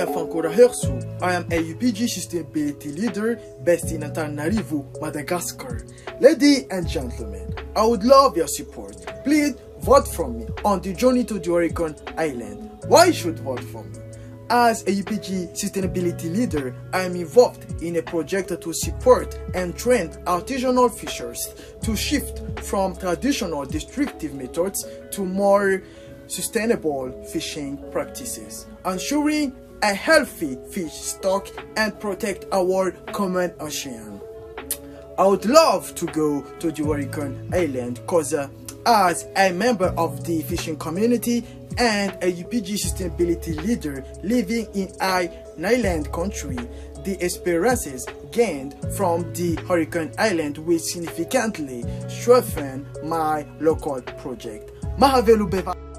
Papin Franco Leader. I am a UPG Sustainability Leader based in Antananarivo, Madagascar. Ladies and gentlemen, I would love your support. Please vote for me on the journey to the Oregon Island. Why you should vote for me? As a UPG Sustainability Leader, I am involved in a project to support and train artisanal fishers to shift from traditional destructive methods to more sustainable fishing practices, ensuring a healthy fish stock and protect our common ocean. I would love to go to the Oregon Island because as a member of the fishing community and a UPG sustainability leader living in an island country, the experiences gained from the Oregon Island will significantly strengthen my local project. Mahavelubeva.